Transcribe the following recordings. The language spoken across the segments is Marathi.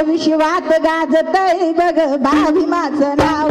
विश्वात गाजतय बघ भाविमाचं नाव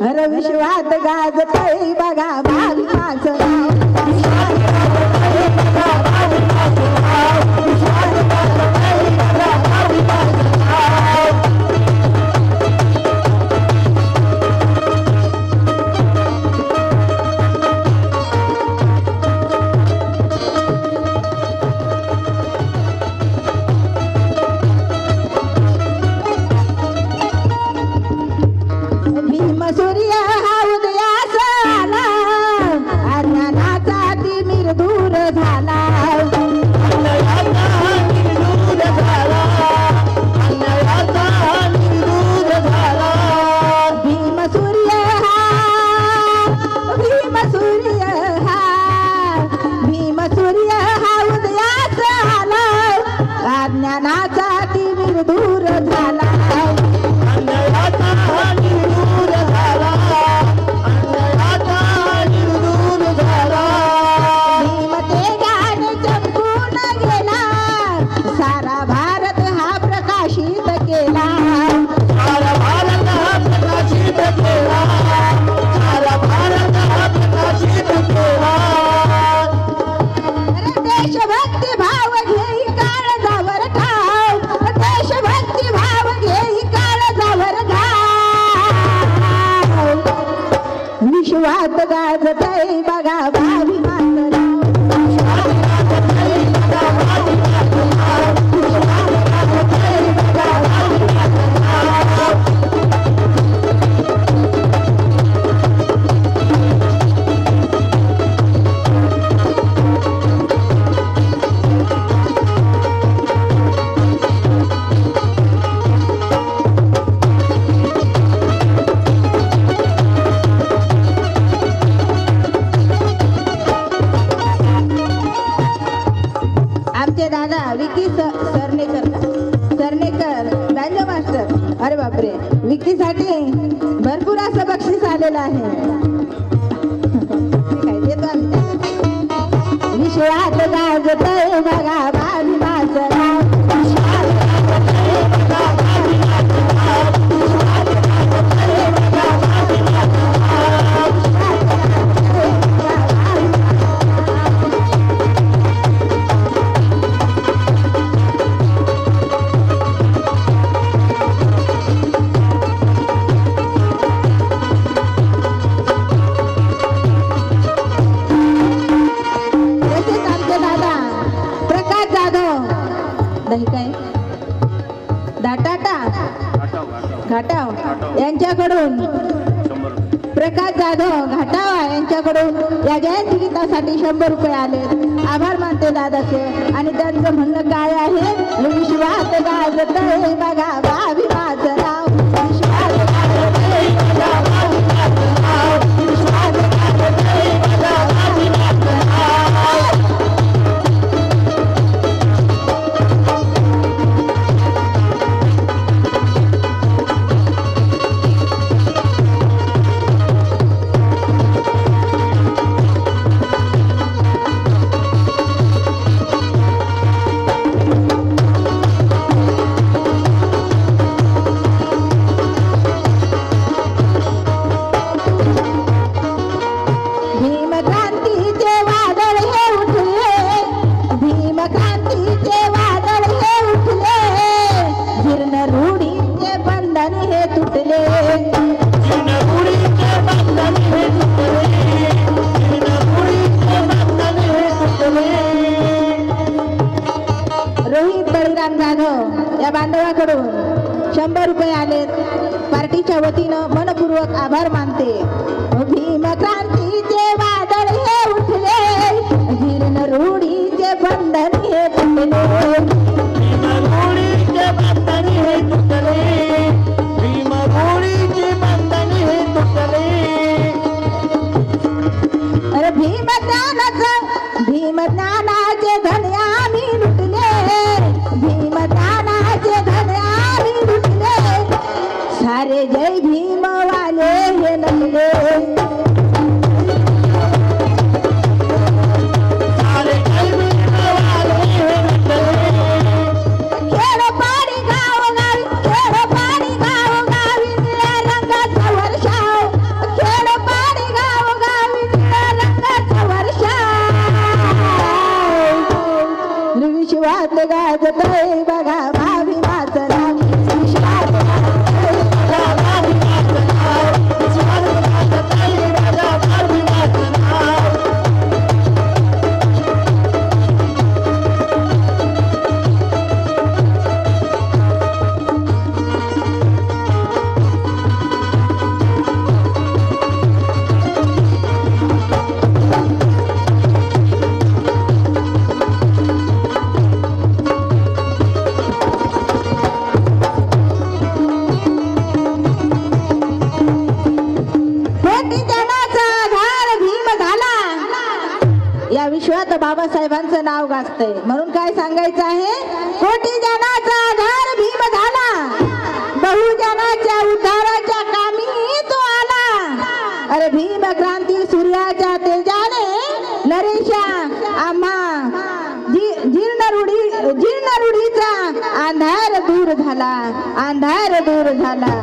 हर विश्वात गाजतय बघा भाविमाचं नाव सूर्य हा उदयास आला अज्ञानाचा तिमिर दूर झाला भीम सूर्य हा उदयास आला अज्ञानाचा तिमिर दूर झाला विश्वात गाजतय बघा भाविमाचं नाव दादा विकी सरनेकर बँजो मास्टर अरे बापरे विकी साठी भरपूर असं बक्षीस आलेलं आहे देतो आम्ही विश्वात गाजतय बघा भाविमाचं नाव घाटाव यांच्याकडून प्रकाश जाधव घाटावा यांच्याकडून या जयंती गीतासाठी 100 रुपये आले आभार मानते दादाचे आणि त्यांचं म्हणणं काय आहे विश्वात गाजतय बघा भाविमाचं नाव विश्वात गाजतय बघा भाविमाचं नाव विश्वात गाजतय बघा भाविमाचं नाव या बांधवाकडून 100 रुपये आले पार्टीच्या वतीनं मनपूर्वक आभार मानते. भीम सारे जय भीम वाले हे नटले गाजतय बघा भावी माझं नाव विश्वास गाजतय बघा भावी माझं नाव विश्वास गाजतय बघा भावी माझं नाव विश्वात बाबासाहेबांचं नाव गाजतंय म्हणून काय सांगायचं आहे कोटी जनाचा आधार भीम झाला बहुजनाच्या उद्धाराच्या कामी तो आला अरे भीम क्रांती सूर्याच्या तेजाने नरेशा आम्हा जीर्ण रूढीचा अंधार दूर झाला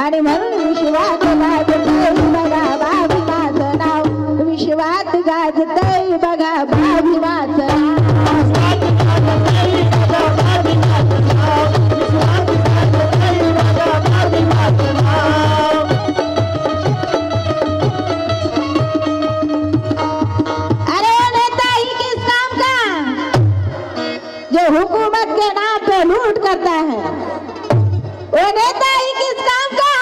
आणि म्हणून विश्वात गाजतय बघा भावी माझं नाव विश्वात गाजतय बघा भावी माझं अरे नेता ही किस काम का जो हुकूमत के नाम पे लूट करता है वो नेता ही किस काम का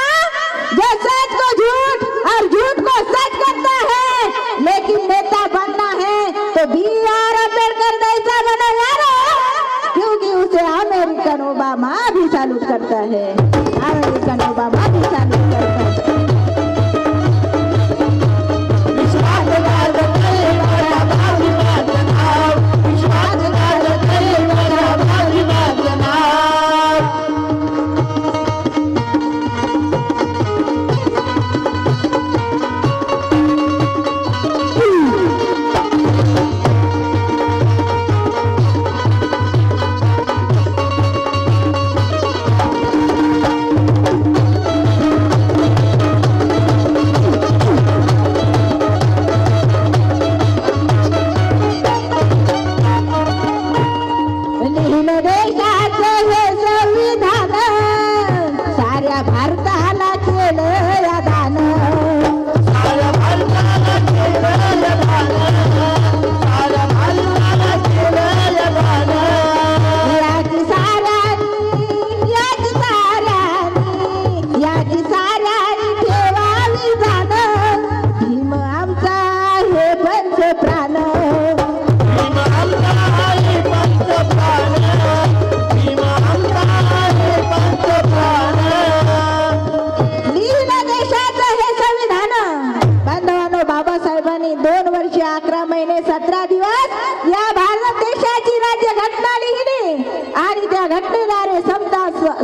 जो सच को झूठ और झूठ को सच करता है लेकिन नेता बनना है तो B.R. अम्बेडकर जैसा बना यारो क्योंकि उसे अमेरिकन ओबामा भी सैल्यूट करता है अमेरिकन ओबामा भी सैल्यूट करता है विश्वास गाजतय बघा भावी माझं नाव विश्वास गाजतय बघा भावी माझं नाव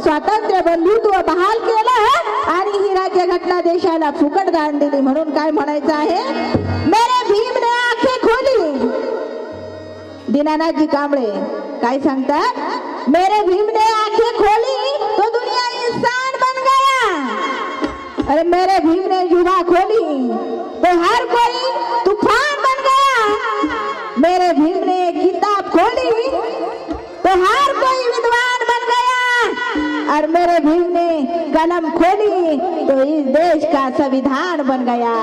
स्वातंत्र्य बंधुत्व बहाल केलं आणि ही राज्यघटना देशाला फुकट दान दिली म्हणून काय म्हणायचं आहे मेरे भीम ने आंखें खोली दीनानाथजी कांबळे काय सांगतात मेरे भीम ने आंखें खोली तो दुनिया इंसान बन गया अरे मेरे भीम ने जुबान खोली तो हर कोई तूफान बन गया मेरे भीम ने किताब खोली तो हर कोई विद्वान बन गया और मेरे भीम ने कलम खोली तो इस देश का संविधान बन गया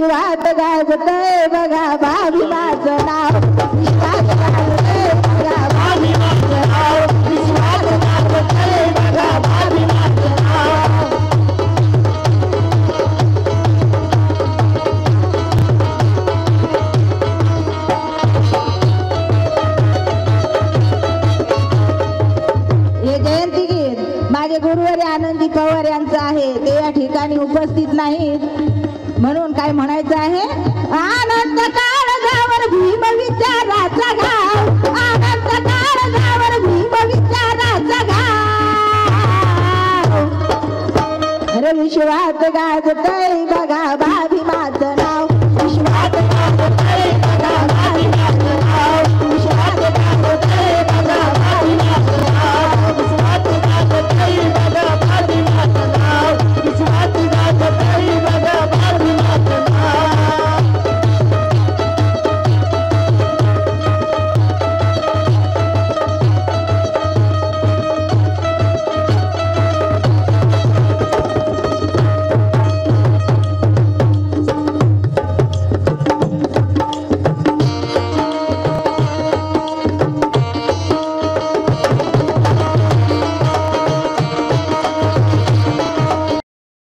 विश्वात गाजतय बघा भाविमाचं नाव, विश्वात गाजतय बघा भाविमाचं नाव, विश्वात गाजतय बघा भाविमाचं नाव. हे जयंती गीत माझे गुरुवारी आनंदी पवार यांचं आहे. ते या ठिकाणी उपस्थित नाहीत म्हणून काय म्हणायचं आहे. आनंद काळजावर भीम विचाराचा घाव, आनंद काळजावर भीम विचाराचा घाव. अरे विश्वात गाजतय